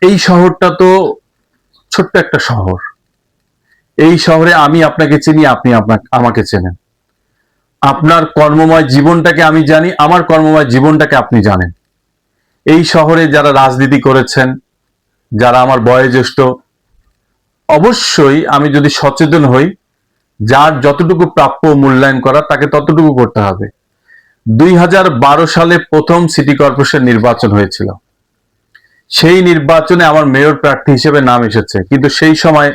এই শহরটা তো ছোট্ট একটা শহর। এই শহরে আমি আপনাকে চিনি, আপনি আমাকে চেনেন। আপনার কর্মময় জীবনটাকে আমি জানি, আমার কর্মময় জীবনটাকে আপনি জানেন। এই শহরে যারা রাজনীতি করেছেন, যারা আমার বয়োজ্যেষ্ঠ, অবশ্যই আমি যদি সচেতন হই, যার যতটুকু প্রাপ্য মূল্যায়ন করা তাকে ততটুকু করতে হবে। 2012 সালে প্রথম সিটি কর্পোরেশন নির্বাচন হয়েছিল। সেই নির্বাচনে আমার মেয়র প্রার্থী হিসেবে নাম এসেছে, কিন্তু সেই সময়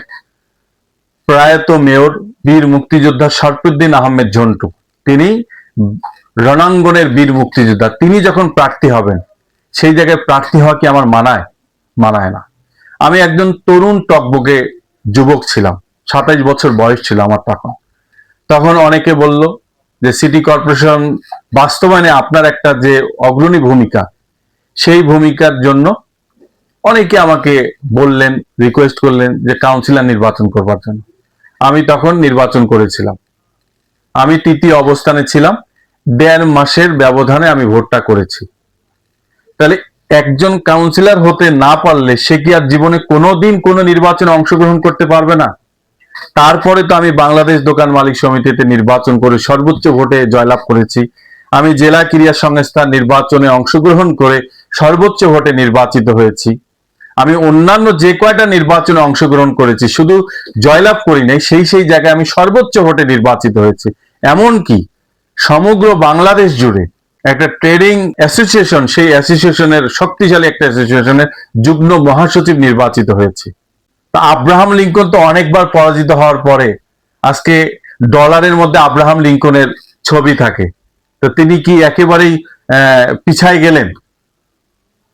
প্রয়াত মেয়র বীর মুক্তিযোদ্ধা শরফুদ্দিন আহমেদ ঝন্টু, তিনি রণাঙ্গনের বীর মুক্তিযোদ্ধা, তিনি যখন প্রার্থী হবেন, সেই জায়গায় প্রার্থী হওয়া কি আমার মানায়? মানায় না। আমি একজন তরুণ টকবকে যুবক ছিলাম, 27 বছর বয়স ছিল আমার তখন। তখন অনেকে বলল যে সিটি কর্পোরেশন বাস্তবায়নে আপনার একটা যে অগ্রণী ভূমিকা, সেই ভূমিকার জন্য অনেকে আমাকে বললেন, রিকোয়েস্ট করলেন যে কাউন্সিলর নির্বাচন করবার জন্য। আমি তখন নির্বাচন করেছিলাম। আমি তৃতীয় অবস্থানে ছিলাম। 1.5 মাসের ব্যবধানে আমি ভোটটা করেছি। তাহলে একজন কাউন্সিলর হতে না পারলে সে কি আর জীবনে কোনোদিন কোনো নির্বাচনে অংশগ্রহণ করতে পারবে না? তারপরে তো আমি বাংলাদেশ দোকান মালিক সমিতিতে নির্বাচন করে সর্বোচ্চ ভোটে জয়লাভ করেছি। আমি জেলা ক্রীড়া সংস্থার নির্বাচনে অংশগ্রহণ করে সর্বোচ্চ ভোটে নির্বাচিত হয়েছি। আমি অন্যান্য যে কয়টা নির্বাচনে অংশগ্রহণ করেছি, শুধু জয়লাভ করি নাই, সেই জায়গায় আমি সর্বোচ্চ ভোটে নির্বাচিত হয়েছি। এমনকি সমগ্র বাংলাদেশ জুড়ে একটা ট্রেডিং অ্যাসোসিয়েশন, সেই অ্যাসোসিয়েশনের শক্তিশালী একটা অ্যাসোসিয়েশনের যুগ্ম মহাসচিব নির্বাচিত হয়েছে। তা আব্রাহাম লিঙ্কন তো অনেকবার পরাজিত হওয়ার পরে আজকে ডলারের মধ্যে আব্রাহাম লিঙ্কনের ছবি থাকে, তো তিনি কি একেবারেই পিছায় গেলেন?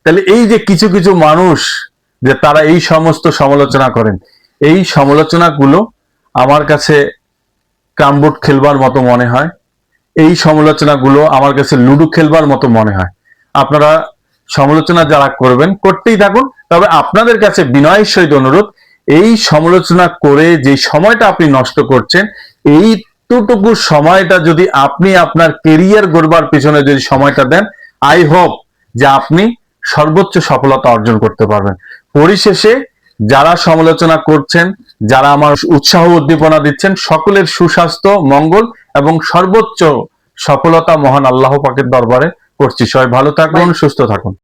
তাহলে এই যে কিছু কিছু মানুষ যে তারা এই সমস্ত সমালোচনা করেন, এই সমালোচনাগুলো আমার কাছে ক্যারমবোর্ড খেলবার মতো মনে হয়। এই সমালোচনাগুলো আমার কাছে লুডো খেলবার মতো মনে হয়। আপনারা সমালোচনা যারা করবেন করতেই থাকুন, তবে আপনাদের কাছে বিনয়ের সহিত অনুরোধ, এই সমালোচনা করে যে সময়টা আপনি নষ্ট করছেন, এইটুকু সময়টা যদি আপনি আপনার কেরিয়ার গড়বার পিছনে যদি সময়টা দেন, আই হোপ যে আপনি সর্বোচ্চ সফলতা অর্জন করতে পারবেন। পরিশেষে যারা সমালোচনা করছেন, যারা আমার উৎসাহ উদ্দীপনা দিচ্ছেন, সকলের সুস্বাস্থ্য, মঙ্গল এবং সর্বোচ্চ সফলতা মহান আল্লাহ পাকের দরবারে করছি। সবাই ভালো থাকুন, সুস্থ থাকুন।